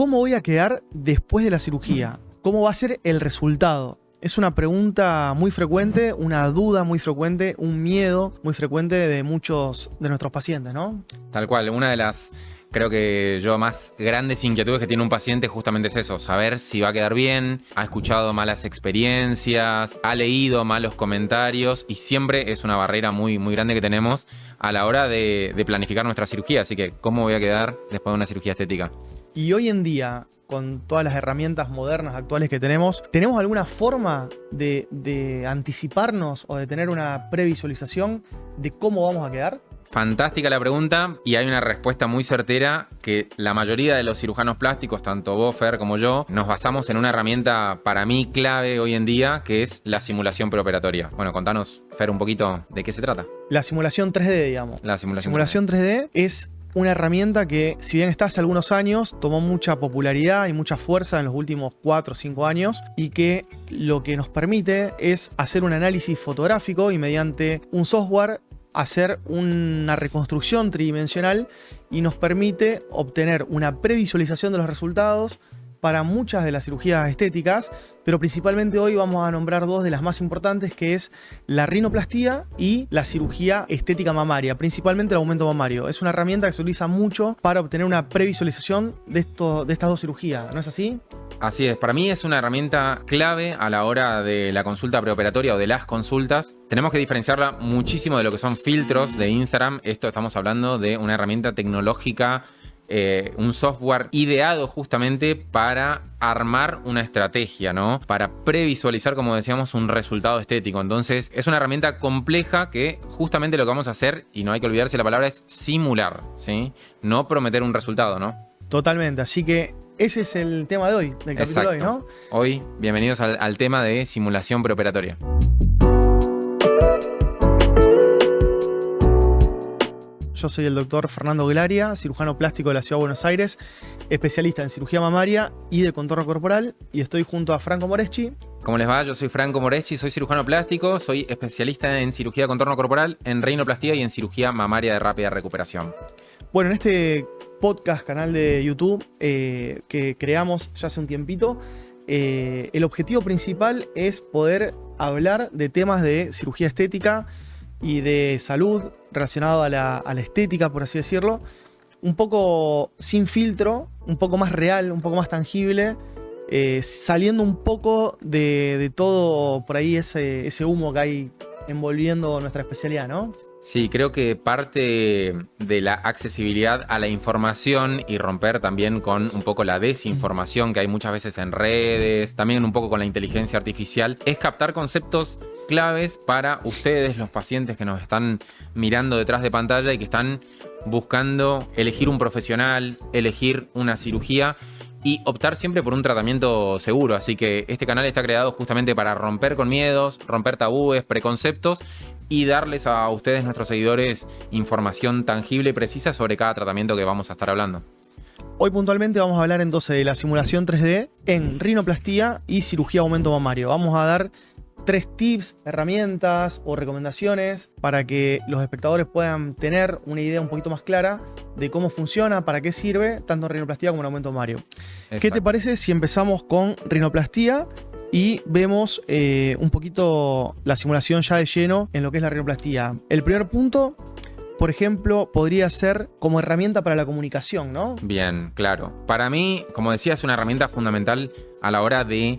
¿Cómo voy a quedar después de la cirugía? ¿Cómo va a ser el resultado? Es una pregunta muy frecuente, una duda muy frecuente, un miedo muy frecuente de muchos de nuestros pacientes, ¿no? Tal cual, una de las, creo que yo, más grandes inquietudes que tiene un paciente justamente es eso, saber si va a quedar bien, ha escuchado malas experiencias, ha leído malos comentarios y siempre es una barrera muy, muy grande que tenemos a la hora de planificar nuestra cirugía. Así que, ¿cómo voy a quedar después de una cirugía estética? Y hoy en día, con todas las herramientas modernas actuales que ¿tenemos alguna forma de anticiparnos o de tener una previsualización de cómo vamos a quedar? Fantástica la pregunta y hay una respuesta muy certera que la mayoría de los cirujanos plásticos, tanto vos, Fer, como yo, nos basamos en una herramienta para mí clave hoy en día, que es la simulación preoperatoria. Bueno, contanos, Fer, un poquito de qué se trata. La simulación 3D, digamos. La simulación 3D es una herramienta que, si bien está hace algunos años, tomó mucha popularidad y mucha fuerza en los últimos 4 o 5 años y que lo que nos permite es hacer un análisis fotográfico y mediante un software hacer una reconstrucción tridimensional y nos permite obtener una previsualización de los resultados para muchas de las cirugías estéticas, pero principalmente hoy vamos a nombrar dos de las más importantes, que es la rinoplastia y la cirugía estética mamaria, principalmente el aumento mamario. Es una herramienta que se utiliza mucho para obtener una previsualización de estas dos cirugías, ¿no es así? Así es, para mí es una herramienta clave a la hora de la consulta preoperatoria o de las consultas. Tenemos que diferenciarla muchísimo de lo que son filtros de Instagram. Esto estamos hablando de una herramienta tecnológica, un software ideado justamente para armar una estrategia, ¿no? Para previsualizar, como decíamos, un resultado estético. Entonces, es una herramienta compleja que justamente lo que vamos a hacer, y no hay que olvidarse la palabra, es simular, ¿sí? No prometer un resultado, ¿no? Totalmente, así que ese es el tema de hoy, del capítulo de hoy, ¿no? Hoy, bienvenidos al tema de simulación preoperatoria. Yo soy el doctor Fernando Glaria, cirujano plástico de la Ciudad de Buenos Aires, especialista en cirugía mamaria y de contorno corporal, y estoy junto a Franco Moreschi. ¿Cómo les va? Yo soy Franco Moreschi, soy cirujano plástico, soy especialista en cirugía de contorno corporal, en rinoplastia y en cirugía mamaria de rápida recuperación. Bueno, en este podcast, canal de YouTube que creamos ya hace un tiempito, el objetivo principal es poder hablar de temas de cirugía estética y de salud relacionado a la estética, por así decirlo, un poco sin filtro, un poco más real, un poco más tangible, saliendo un poco de todo por ahí ese humo que hay envolviendo nuestra especialidad, ¿no? Sí, creo que parte de la accesibilidad a la información y romper también con un poco la desinformación que hay muchas veces en redes, también un poco con la inteligencia artificial, es captar conceptos claves para ustedes, los pacientes que nos están mirando detrás de pantalla y que están buscando elegir un profesional, elegir una cirugía y optar siempre por un tratamiento seguro. Así que este canal está creado justamente para romper con miedos, romper tabúes, preconceptos y darles a ustedes, nuestros seguidores, información tangible y precisa sobre cada tratamiento que vamos a estar hablando. Hoy puntualmente vamos a hablar entonces de la simulación 3D en rinoplastia y cirugía aumento mamario. Vamos a dar 3 tips, herramientas o recomendaciones para que los espectadores puedan tener una idea un poquito más clara de cómo funciona, para qué sirve, tanto en rinoplastia como en aumento mamario. Exacto. ¿Qué te parece si empezamos con rinoplastia y vemos un poquito la simulación ya de lleno en lo que es la rinoplastia? El primer punto, por ejemplo, podría ser como herramienta para la comunicación, ¿no? Bien, claro. Para mí, como decía, es una herramienta fundamental a la hora de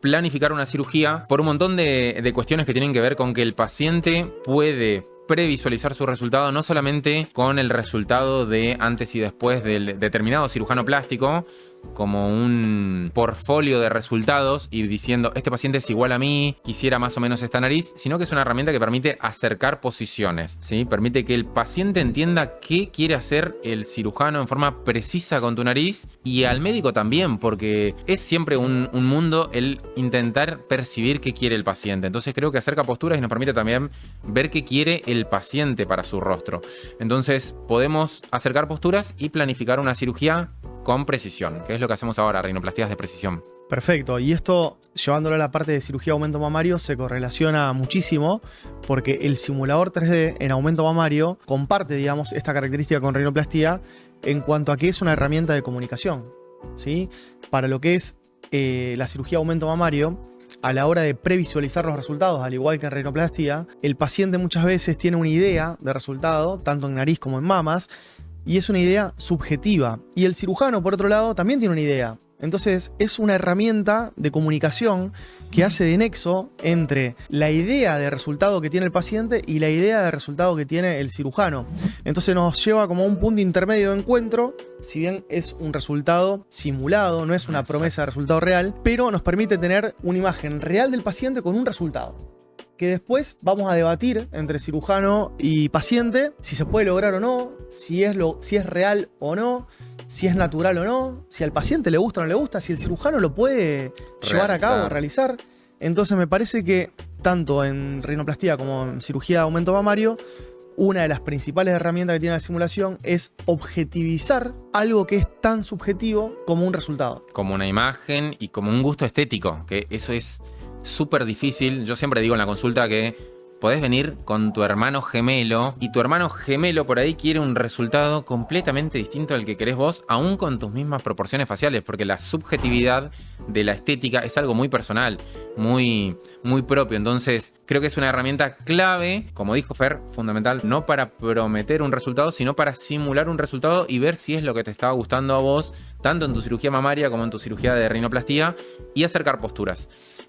planificar una cirugía por un montón de cuestiones que tienen que ver con que el paciente puede previsualizar su resultado no solamente con el resultado de antes y después del determinado cirujano plástico, como un portfolio de resultados y diciendo este paciente es igual a mí, quisiera más o menos esta nariz, sino que es una herramienta que permite acercar posiciones, ¿sí? Permite que el paciente entienda qué quiere hacer el cirujano en forma precisa con tu nariz y al médico también, porque es siempre un mundo el intentar percibir qué quiere el paciente. Entonces creo que acerca posturas y nos permite también ver qué quiere el paciente para su rostro. Entonces podemos acercar posturas y planificar una cirugía con precisión, que es lo que hacemos ahora, rinoplastías de precisión. Perfecto, y esto, llevándolo a la parte de cirugía aumento mamario, se correlaciona muchísimo porque el simulador 3D en aumento mamario comparte, digamos, esta característica con rinoplastia en cuanto a que es una herramienta de comunicación. ¿sí? Para lo que es la cirugía de aumento mamario, a la hora de previsualizar los resultados, al igual que en rinoplastia, el paciente muchas veces tiene una idea de resultado, tanto en nariz como en mamas, y es una idea subjetiva. Y el cirujano, por otro lado, también tiene una idea. Entonces, es una herramienta de comunicación que hace de nexo entre la idea de resultado que tiene el paciente y la idea de resultado que tiene el cirujano. Entonces nos lleva como a un punto intermedio de encuentro, si bien es un resultado simulado, no es una promesa de resultado real, pero nos permite tener una imagen real del paciente con un resultado, que después vamos a debatir entre cirujano y paciente si se puede lograr o no, si es real o no, si es natural o no, si al paciente le gusta o no le gusta, si el cirujano lo puede llevar a cabo, realizar. Entonces me parece que tanto en rinoplastia como en cirugía de aumento mamario, una de las principales herramientas que tiene la simulación es objetivizar algo que es tan subjetivo como un resultado. Como una imagen y como un gusto estético, que eso es súper difícil. Yo siempre digo en la consulta que podés venir con tu hermano gemelo y tu hermano gemelo por ahí quiere un resultado completamente distinto al que querés vos, aún con tus mismas proporciones faciales, porque la subjetividad de la estética es algo muy personal, muy, muy propio. Entonces, creo que es una herramienta clave, como dijo Fer, fundamental, no para prometer un resultado, sino para simular un resultado y ver si es lo que te estaba gustando a vos, tanto en tu cirugía mamaria como en tu cirugía de rinoplastia, y acercar posturas.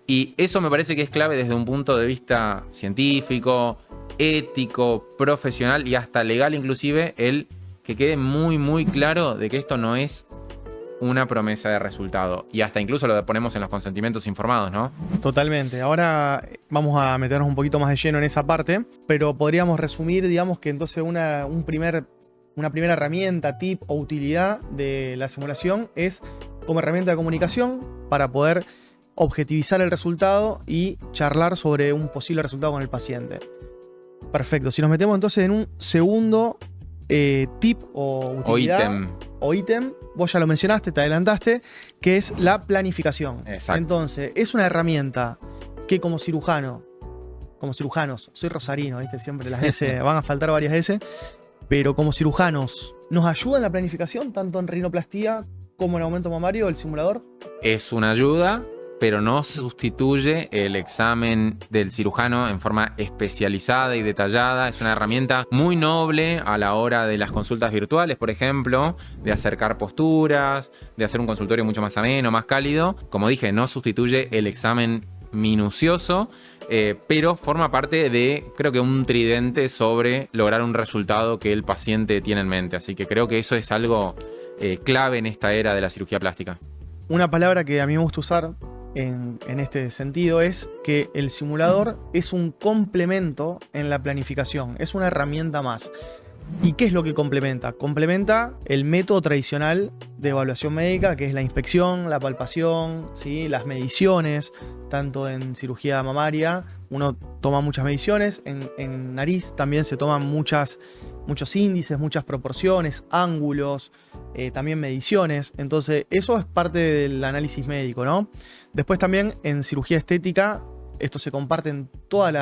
Y eso me parece que es clave desde un punto de vista científico, ético, profesional y hasta legal inclusive, el que quede muy muy claro de que esto no es una promesa de resultado. Y hasta incluso lo ponemos en los consentimientos informados, ¿no? Totalmente. Ahora vamos a meternos un poquito más de lleno en esa parte, pero podríamos resumir, digamos, que entonces una primera herramienta, tip o utilidad de la simulación es como herramienta de comunicación para poder objetivizar el resultado y charlar sobre un posible resultado con el paciente. Perfecto. Si nos metemos entonces en un segundo tip o utilidad o ítem, vos ya lo mencionaste, te adelantaste, que es la planificación. Exacto. Entonces, es una herramienta que como cirujanos, soy rosarino, ¿viste? Siempre las S, van a faltar varias S, pero como cirujanos, ¿nos ayuda en la planificación, tanto en rinoplastia como en aumento mamario, el simulador? Es una ayuda, pero no sustituye el examen del cirujano en forma especializada y detallada. Es una herramienta muy noble a la hora de las consultas virtuales, por ejemplo, de acercar posturas, de hacer un consultorio mucho más ameno, más cálido. Como dije, no sustituye el examen minucioso, pero forma parte de, creo que, un tridente sobre lograr un resultado que el paciente tiene en mente. Así que creo que eso es algo clave en esta era de la cirugía plástica. Una palabra que a mí me gusta usar en este sentido es que el simulador es un complemento en la planificación, es una herramienta más. ¿Y qué es lo que complementa? Complementa el método tradicional de evaluación médica, que es la inspección, la palpación, ¿sí? Las mediciones, tanto en cirugía mamaria, uno toma muchas mediciones, en nariz también se toman muchos índices, muchas proporciones, ángulos, también mediciones. Entonces, eso es parte del análisis médico, ¿no? Después también en cirugía estética, esto se comparte en todas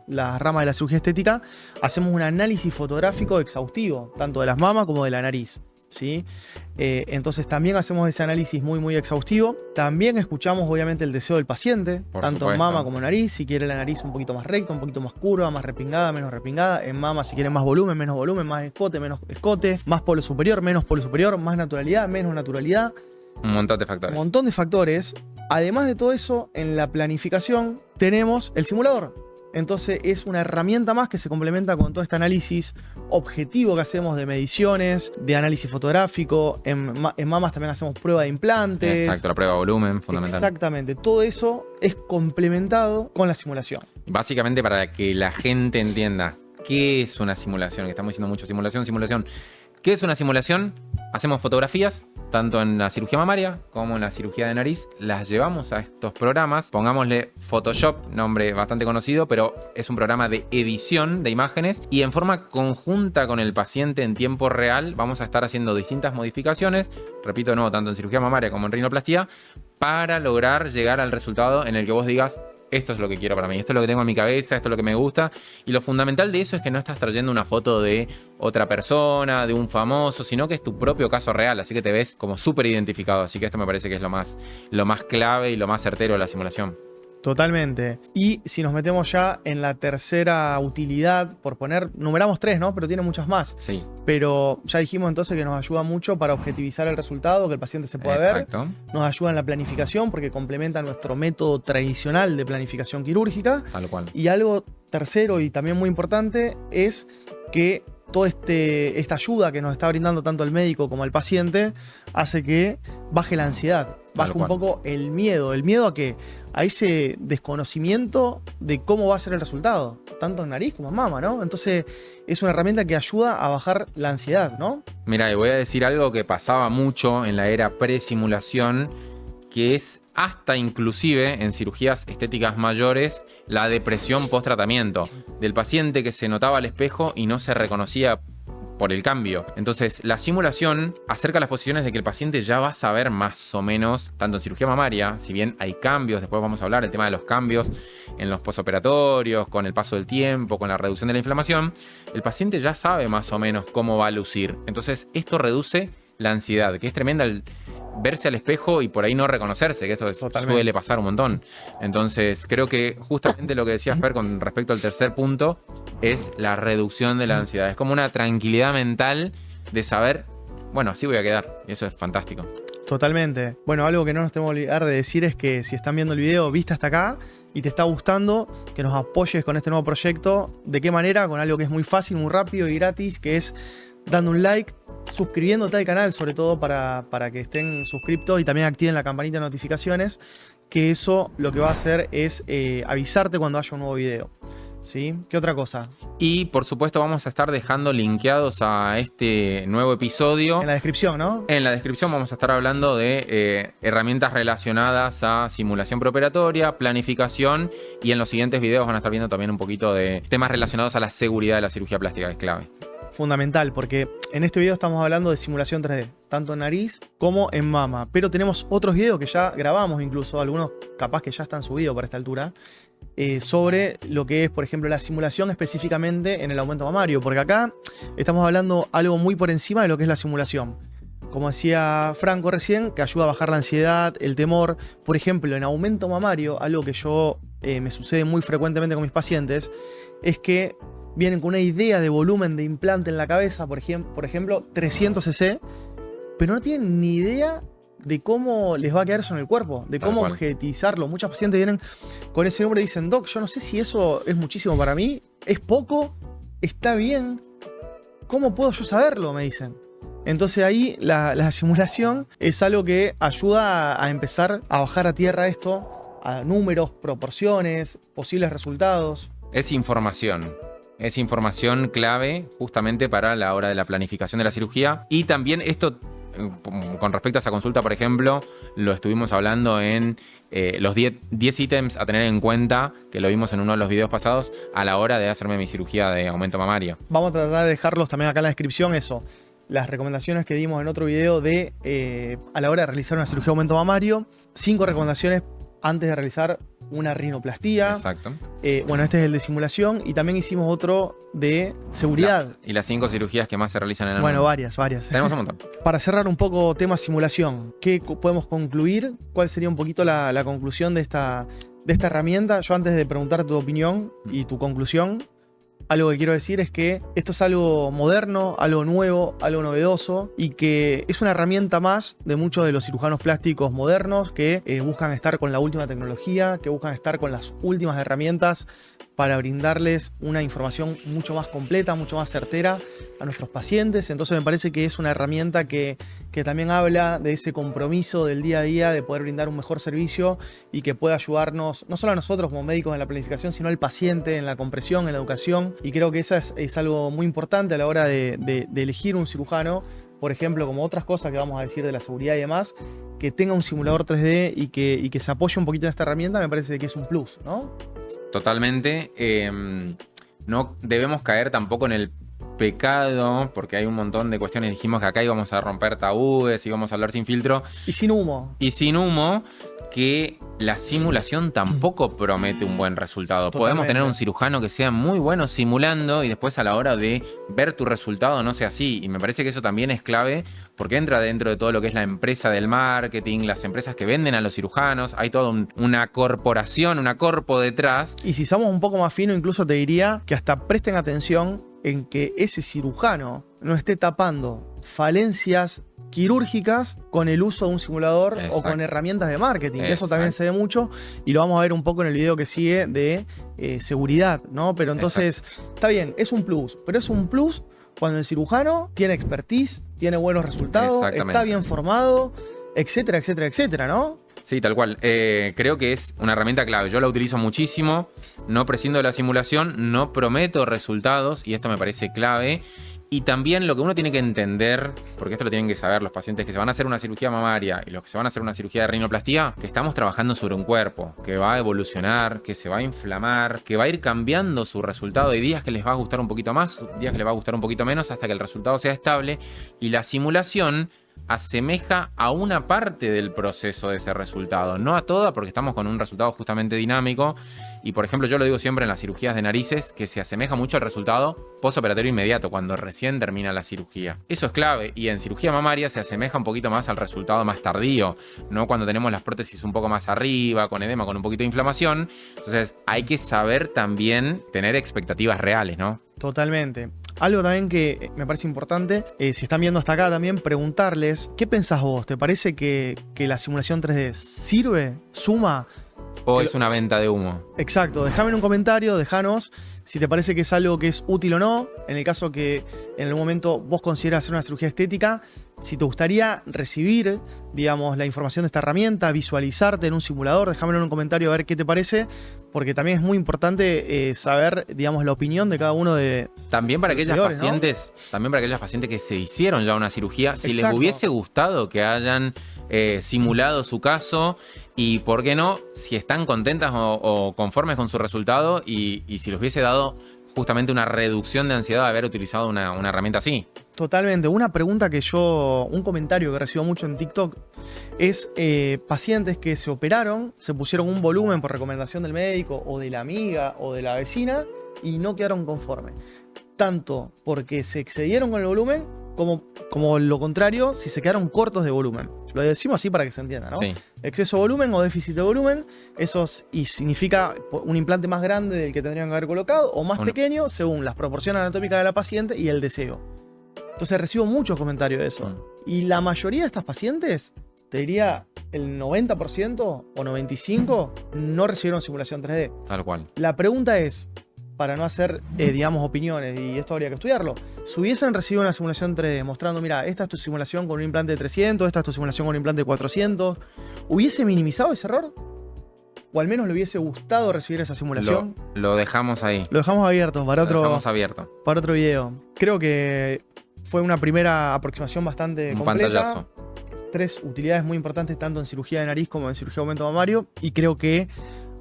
las ramas de la cirugía estética, hacemos un análisis fotográfico exhaustivo, tanto de las mamas como de la nariz, ¿sí? Entonces también hacemos ese análisis muy muy exhaustivo. También escuchamos obviamente el deseo del paciente, tanto en mama como en nariz. Si quiere la nariz un poquito más recta, un poquito más curva, más repingada, menos repingada. En mama si quiere más volumen, menos volumen, más escote, menos escote, más polo superior, menos polo superior, más naturalidad, menos naturalidad. Un montón de factores. Un montón de factores. Además de todo eso, en la planificación tenemos el simulador. Entonces es una herramienta más que se complementa con todo este análisis objetivo que hacemos de mediciones, de análisis fotográfico. En mamas también hacemos prueba de implantes. Exacto, la prueba de volumen, fundamental. Exactamente, todo eso es complementado con la simulación. Básicamente para que la gente entienda qué es una simulación, que estamos diciendo mucho simulación. ¿Qué es una simulación? Hacemos fotografías, tanto en la cirugía mamaria como en la cirugía de nariz. Las llevamos a estos programas. Pongámosle Photoshop, nombre bastante conocido, pero es un programa de edición de imágenes. Y en forma conjunta con el paciente en tiempo real vamos a estar haciendo distintas modificaciones, repito de nuevo, tanto en cirugía mamaria como en rinoplastia, para lograr llegar al resultado en el que vos digas, esto es lo que quiero para mí, esto es lo que tengo en mi cabeza, esto es lo que me gusta. Y lo fundamental de eso es que no estás trayendo una foto de otra persona, de un famoso, sino que es tu propio caso real, así que te ves como súper identificado. Así que esto me parece que es lo más clave y lo más certero de la simulación. Totalmente. Y si nos metemos ya en la tercera utilidad, por poner, numeramos 3, ¿no? Pero tiene muchas más. Sí. Pero ya dijimos entonces que nos ayuda mucho para objetivizar el resultado, que el paciente se pueda ver. Nos ayuda en la planificación porque complementa nuestro método tradicional de planificación quirúrgica. Tal cual. Y algo tercero y también muy importante es que toda esta ayuda que nos está brindando tanto el médico como el paciente hace que baje la ansiedad, baje un poco el miedo a que a ese desconocimiento de cómo va a ser el resultado, tanto en nariz como en mama, ¿no? Entonces es una herramienta que ayuda a bajar la ansiedad, ¿no? Mira, y voy a decir algo que pasaba mucho en la era pre-simulación, que es hasta inclusive en cirugías estéticas mayores la depresión post-tratamiento del paciente que se notaba al espejo y no se reconocía por el cambio. Entonces, la simulación acerca las posiciones de que el paciente ya va a saber más o menos, tanto en cirugía mamaria, si bien hay cambios, después vamos a hablar del tema de los cambios en los posoperatorios, con el paso del tiempo, con la reducción de la inflamación, el paciente ya sabe más o menos cómo va a lucir. Entonces, esto reduce la ansiedad, que es tremenda el verse al espejo y por ahí no reconocerse, que eso suele pasar un montón. Entonces, creo que justamente lo que decía Fer con respecto al tercer punto es la reducción de la ansiedad. Es como una tranquilidad mental de saber, bueno, así voy a quedar. Y eso es fantástico. Totalmente. Bueno, algo que no nos tenemos que olvidar de decir es que si están viendo el video, viste hasta acá y te está gustando, que nos apoyes con este nuevo proyecto. ¿De qué manera? Con algo que es muy fácil, muy rápido y gratis, que es dando un like, suscribiéndote al canal, sobre todo para que estén suscriptos y también activen la campanita de notificaciones, que eso lo que va a hacer es avisarte cuando haya un nuevo video. ¿Sí? ¿Qué otra cosa? Y por supuesto vamos a estar dejando linkeados a este nuevo episodio. En la descripción, ¿no? En la descripción vamos a estar hablando de herramientas relacionadas a simulación preoperatoria, planificación, y en los siguientes videos van a estar viendo también un poquito de temas relacionados a la seguridad de la cirugía plástica, que es clave. Fundamental, porque en este video estamos hablando de simulación 3D, tanto en nariz como en mama. Pero tenemos otros videos que ya grabamos, incluso algunos capaz que ya están subidos para esta altura, sobre lo que es, por ejemplo, la simulación específicamente en el aumento mamario. Porque acá estamos hablando algo muy por encima de lo que es la simulación. Como decía Franco recién, que ayuda a bajar la ansiedad, el temor. Por ejemplo, en aumento mamario, algo que yo me sucede muy frecuentemente con mis pacientes, es que vienen con una idea de volumen de implante en la cabeza, por ejemplo 300 cc, pero no tienen ni idea de cómo les va a quedar eso en el cuerpo, de cómo objetizarlo. Muchos pacientes vienen con ese número y dicen, Doc, yo no sé si eso es muchísimo para mí, es poco, está bien, ¿cómo puedo yo saberlo? Me dicen. Entonces ahí la simulación es algo que ayuda a empezar a bajar a tierra esto, a números, proporciones, posibles resultados. Es información. Es información clave justamente para la hora de la planificación de la cirugía. Y también esto, con respecto a esa consulta, por ejemplo, lo estuvimos hablando en los 10 ítems a tener en cuenta, que lo vimos en uno de los videos pasados, a la hora de hacerme mi cirugía de aumento mamario. Vamos a tratar de dejarlos también acá en la descripción, eso. Las recomendaciones que dimos en otro video de a la hora de realizar una cirugía de aumento mamario. 5 recomendaciones antes de realizar una rinoplastía. Exacto. Bueno, este es el de simulación y también hicimos otro de seguridad. Y las 5 cirugías que más se realizan en el mundo. Bueno, varias. Tenemos un montón. Para cerrar un poco tema simulación, ¿qué podemos concluir? ¿Cuál sería un poquito la conclusión de esta herramienta? Yo antes de preguntar tu opinión y tu conclusión, algo que quiero decir es que esto es algo moderno, algo nuevo, algo novedoso y que es una herramienta más de muchos de los cirujanos plásticos modernos que buscan estar con la última tecnología, que buscan estar con las últimas herramientas para brindarles una información mucho más completa, mucho más certera a nuestros pacientes. Entonces me parece que es una herramienta que también habla de ese compromiso del día a día de poder brindar un mejor servicio y que pueda ayudarnos, no solo a nosotros como médicos en la planificación, sino al paciente en la compresión, en la educación. Y creo que eso es algo muy importante a la hora de elegir un cirujano, por ejemplo, como otras cosas que vamos a decir de la seguridad y demás, que tenga un simulador 3D y que se apoye un poquito en esta herramienta, me parece que es un plus, ¿no? Totalmente. No debemos caer tampoco en el pecado, porque hay un montón de cuestiones. Dijimos que acá íbamos a romper tabúes, íbamos a hablar sin filtro. Y sin humo. Y sin humo. que la simulación tampoco promete un buen resultado. Totalmente. Podemos tener un cirujano que sea muy bueno simulando y después a la hora de ver tu resultado no sea así. Y me parece que eso también es clave porque entra dentro de todo lo que es la empresa del marketing, las empresas que venden a los cirujanos. Hay toda una corporación, una corpo detrás. Y si somos un poco más finos, incluso te diría que hasta presten atención en que ese cirujano no esté tapando falencias quirúrgicas con el uso de un simulador. Exacto. O con herramientas de marketing. Eso también se ve mucho y lo vamos a ver un poco en el video que sigue de seguridad, ¿no? Pero entonces, está bien, es un plus, pero es un plus cuando el cirujano tiene expertise, tiene buenos resultados, está bien formado, etcétera, etcétera, etcétera, ¿no? Sí, tal cual. Creo que es una herramienta clave. Yo la utilizo muchísimo, no prescindo de la simulación, no prometo resultados y esto me parece clave. Y también lo que uno tiene que entender, porque esto lo tienen que saber los pacientes que se van a hacer una cirugía mamaria y los que se van a hacer una cirugía de rinoplastia, que estamos trabajando sobre un cuerpo que va a evolucionar, que se va a inflamar, que va a ir cambiando su resultado. Hay días que les va a gustar un poquito más, días que les va a gustar un poquito menos hasta que el resultado sea estable. Y la simulación asemeja a una parte del proceso de ese resultado, no a toda, porque estamos con un resultado justamente dinámico. Y por ejemplo, yo lo digo siempre en las cirugías de narices, que se asemeja mucho al resultado postoperatorio inmediato, cuando recién termina la cirugía. Eso es clave. Y en cirugía mamaria se asemeja un poquito más al resultado más tardío, no cuando tenemos las prótesis un poco más arriba, con edema, con un poquito de inflamación. Entonces hay que saber también tener expectativas reales, ¿no? Totalmente. Algo también que me parece importante, si están viendo hasta acá también, preguntarles, ¿qué pensás vos? ¿Te parece que la simulación 3D sirve? ¿Suma? ¿O es una venta de humo? Exacto. Déjame en un comentario, déjanos si te parece que es algo que es útil o no. En el caso que en algún momento vos consideras hacer una cirugía estética, si te gustaría recibir, digamos, la información de esta herramienta, visualizarte en un simulador, déjamelo en un comentario a ver qué te parece, porque también es muy importante saber, digamos, la opinión de cada uno de también para aquellas pacientes, ¿no? También para aquellas pacientes que se hicieron ya una cirugía, si les hubiese gustado que hayan simulado su caso y, ¿por qué no? Si están contentas o conformes con su resultado y si les hubiese dado justamente una reducción de ansiedad de haber utilizado una herramienta así. Totalmente. Una pregunta un comentario que recibo mucho en TikTok es pacientes que se operaron, se pusieron un volumen por recomendación del médico o de la amiga o de la vecina y no quedaron conformes. Tanto porque se excedieron con el volumen como lo contrario, si se quedaron cortos de volumen. Lo decimos así para que se entienda, ¿no? Sí. Exceso de volumen o déficit de volumen, y significa un implante más grande del que tendrían que haber colocado o más pequeño según las proporciones anatómicas de la paciente y el deseo. Entonces recibo muchos comentarios de eso. Y la mayoría de estas pacientes, te diría el 90% o 95%, no recibieron simulación 3D. Tal cual. La pregunta es, para no hacer, digamos, opiniones, y esto habría que estudiarlo, si hubiesen recibido una simulación 3D mostrando, mira, esta es tu simulación con un implante de 300, esta es tu simulación con un implante de 400, ¿hubiese minimizado ese error? ¿O al menos le hubiese gustado recibir esa simulación? Lo dejamos ahí. Lo dejamos abierto para otro video. Creo que fue una primera aproximación bastante completa. Pantallazo. 3 utilidades muy importantes tanto en cirugía de nariz como en cirugía de aumento mamario, y creo que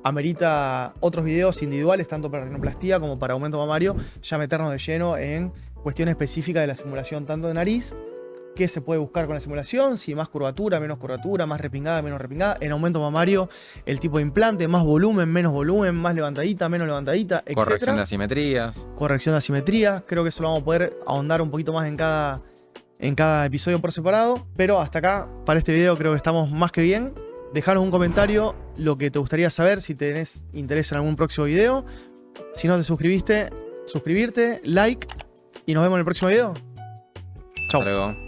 amerita otros videos individuales, tanto para rinoplastia como para aumento mamario, ya meternos de lleno en cuestiones específicas de la simulación tanto de nariz, qué se puede buscar con la simulación, si más curvatura, menos curvatura, más repingada, menos repingada. En aumento mamario, el tipo de implante, más volumen, menos volumen, más levantadita, menos levantadita, etc. Corrección de asimetrías. Corrección de asimetrías. Creo que eso lo vamos a poder ahondar un poquito más en cada episodio por separado. Pero hasta acá, para este video, creo que estamos más que bien. Dejanos un comentario lo que te gustaría saber, si tenés interés en algún próximo video. Si no te suscribiste, suscribirte, like, y nos vemos en el próximo video. Chau. Hasta luego.